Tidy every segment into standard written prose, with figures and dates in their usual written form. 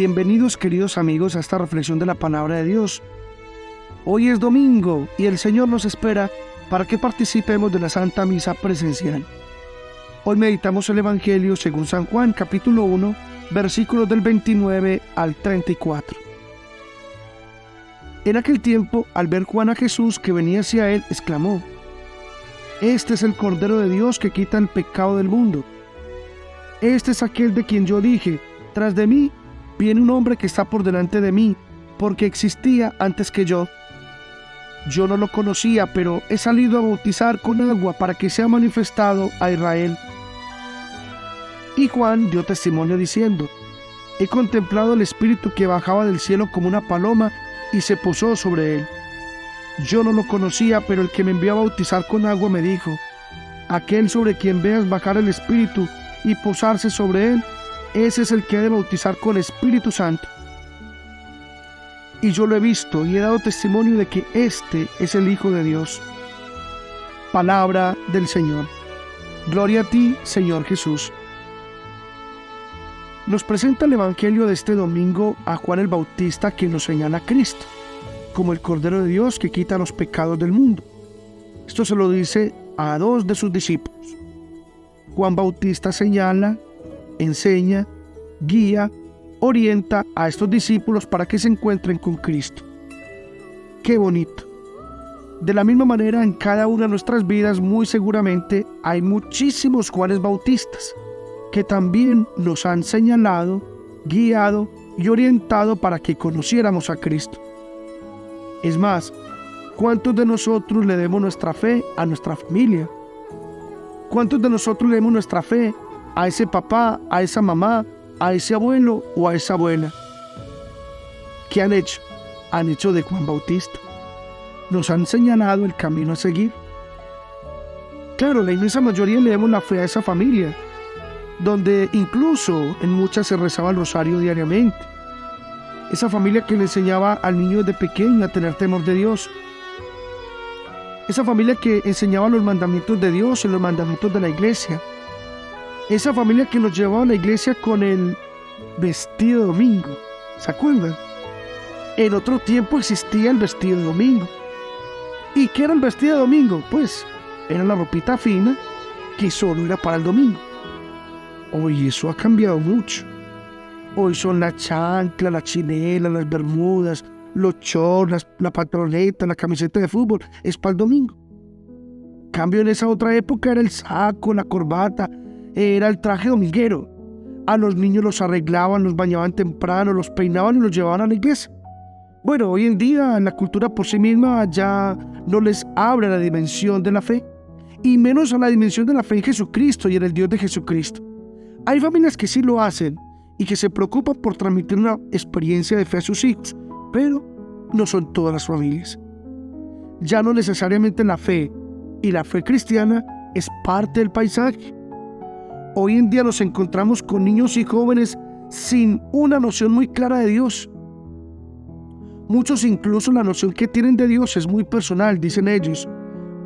Bienvenidos, queridos amigos, a esta reflexión de la palabra de Dios. Hoy es domingo y el Señor nos espera para que participemos de la Santa Misa presencial. Hoy meditamos el Evangelio según San Juan, capítulo 1, versículos del 29 al 34. En aquel tiempo, al ver Juan a Jesús que venía hacia él, exclamó: «Este es el Cordero de Dios que quita el pecado del mundo. Este es aquel de quien yo dije: tras de mí viene un hombre que está por delante de mí, porque existía antes que yo. Yo no lo conocía, pero he salido a bautizar con agua para que sea manifestado a Israel». Y Juan dio testimonio diciendo: «He contemplado el Espíritu que bajaba del cielo como una paloma y se posó sobre él. Yo no lo conocía, pero el que me envió a bautizar con agua me dijo: aquel sobre quien veas bajar el Espíritu y posarse sobre él, ese es el que ha de bautizar con Espíritu Santo. Y yo lo he visto y he dado testimonio de que este es el Hijo de Dios». Palabra del Señor. Gloria a ti, Señor Jesús. Nos presenta el Evangelio de este domingo a Juan el Bautista, que nos señala a Cristo como el Cordero de Dios que quita los pecados del mundo. Esto se lo dice a dos de sus discípulos. Juan Bautista señala, enseña, guía, orienta a estos discípulos para que se encuentren con Cristo. ¡Qué bonito! De la misma manera, en cada una de nuestras vidas muy seguramente hay muchísimos Juanes Bautistas que también nos han señalado, guiado y orientado para que conociéramos a Cristo. Es más, ¿cuántos de nosotros le demos nuestra fe a nuestra familia? ¿Cuántos de nosotros le demos nuestra fe a ese papá, a esa mamá, a ese abuelo o a esa abuela? ¿Qué han hecho? Han hecho de Juan Bautista. Nos han señalado el camino a seguir. Claro, la inmensa mayoría le demos la fe a esa familia, donde incluso en muchas se rezaba el rosario diariamente. Esa familia que le enseñaba al niño desde pequeño a tener temor de Dios. Esa familia que enseñaba los mandamientos de Dios y los mandamientos de la iglesia. Esa familia que nos llevaba a la iglesia con el vestido de domingo. ¿Se acuerdan? En otro tiempo existía el vestido de domingo. ¿Y qué era el vestido de domingo? Pues era la ropita fina que solo era para el domingo. Hoy eso ha cambiado mucho. Hoy son la chancla, la chinela, las bermudas, los shorts, la pantaloneta, la camiseta de fútbol. Es para el domingo. Cambio, en esa otra época era el saco, la corbata, era el traje dominguero. A los niños los arreglaban, los bañaban temprano, los peinaban y los llevaban a la iglesia. Bueno, hoy en día la cultura por sí misma ya no les abre la dimensión de la fe, y menos a la dimensión de la fe en Jesucristo y en el Dios de Jesucristo. Hay familias que sí lo hacen y que se preocupan por transmitir una experiencia de fe a sus hijos, pero no son todas las familias. Ya no necesariamente la fe y la fe cristiana es parte del paisaje. Hoy en día nos encontramos con niños y jóvenes sin una noción muy clara de Dios. Muchos incluso la noción que tienen de Dios es muy personal, dicen ellos.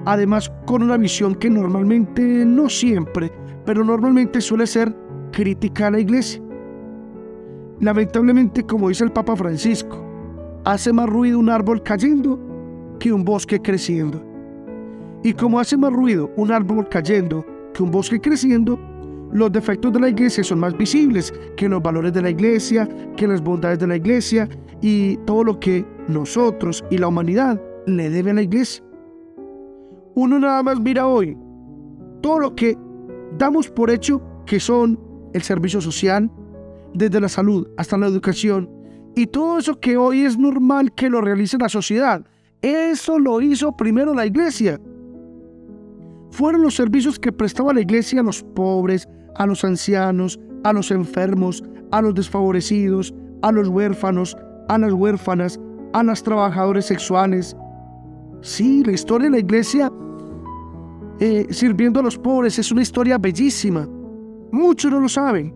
Además, con una visión que normalmente, no siempre, pero normalmente suele ser crítica a la iglesia. Lamentablemente, como dice el Papa Francisco, hace más ruido un árbol cayendo que un bosque creciendo. Y como hace más ruido un árbol cayendo que un bosque creciendo, los defectos de la iglesia son más visibles que los valores de la iglesia, que las bondades de la iglesia y todo lo que nosotros y la humanidad le debe a la iglesia. Uno nada más mira hoy todo lo que damos por hecho que son el servicio social, desde la salud hasta la educación, y todo eso que hoy es normal que lo realice la sociedad. Eso lo hizo primero la iglesia. Fueron los servicios que prestaba la iglesia a los pobres, a los ancianos, a los enfermos, a los desfavorecidos, a los huérfanos, a las huérfanas, a los trabajadores sexuales. Sí, la historia de la iglesia sirviendo a los pobres es una historia bellísima. Muchos no lo saben,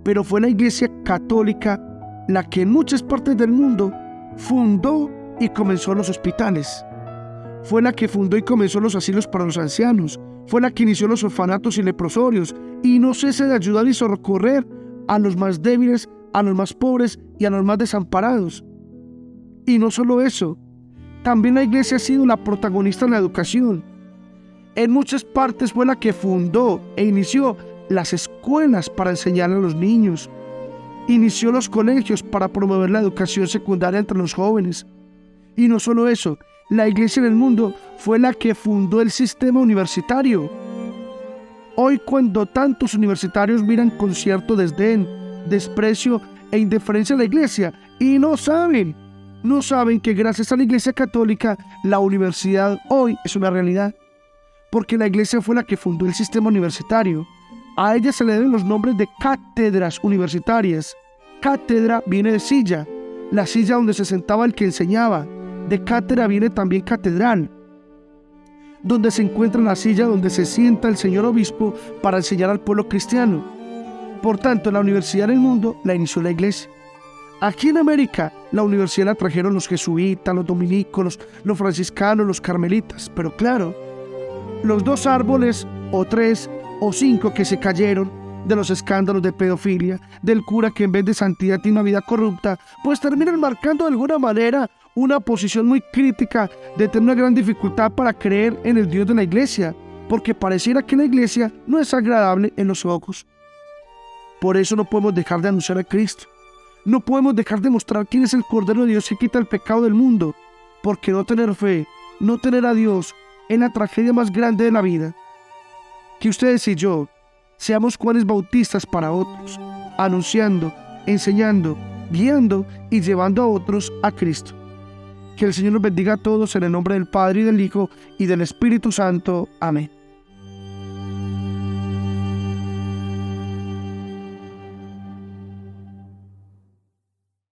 pero fue la iglesia católica la que en muchas partes del mundo fundó y comenzó los hospitales. Fue la que fundó y comenzó los asilos para los ancianos. Fue la que inició los orfanatos y leprosorios, y no cesa de ayudar y socorrer a los más débiles, a los más pobres y a los más desamparados. Y no solo eso, también la iglesia ha sido la protagonista en la educación. En muchas partes fue la que fundó e inició las escuelas para enseñar a los niños. Inició los colegios para promover la educación secundaria entre los jóvenes. Y no solo eso, la iglesia en el mundo fue la que fundó el sistema universitario. Hoy, cuando tantos universitarios miran con cierto desdén, desprecio e indiferencia a la iglesia, y no saben que gracias a la Iglesia Católica, la universidad hoy es una realidad. Porque la iglesia fue la que fundó el sistema universitario. A ella se le deben los nombres de cátedras universitarias. Cátedra viene de silla, la silla donde se sentaba el que enseñaba. De cátedra viene también catedral, donde se encuentra la silla donde se sienta el señor obispo para enseñar al pueblo cristiano. Por tanto, la universidad en el mundo la inició la iglesia. Aquí en América, la universidad la trajeron los jesuitas, los dominicos, los franciscanos, los carmelitas. Pero claro, los 2 árboles, o 3, o 5 que se cayeron de los escándalos de pedofilia, del cura que en vez de santidad tiene una vida corrupta, pues terminan marcando de alguna manera una posición muy crítica de tener una gran dificultad para creer en el Dios de la iglesia, porque pareciera que la iglesia no es agradable en los ojos. Por eso no podemos dejar de anunciar a Cristo. No podemos dejar de mostrar quién es el Cordero de Dios que quita el pecado del mundo, porque no tener fe, no tener a Dios, es la tragedia más grande de la vida. Que ustedes y yo seamos Juanes Bautistas para otros, anunciando, enseñando, guiando y llevando a otros a Cristo. Que el Señor nos bendiga a todos en el nombre del Padre y del Hijo y del Espíritu Santo. Amén.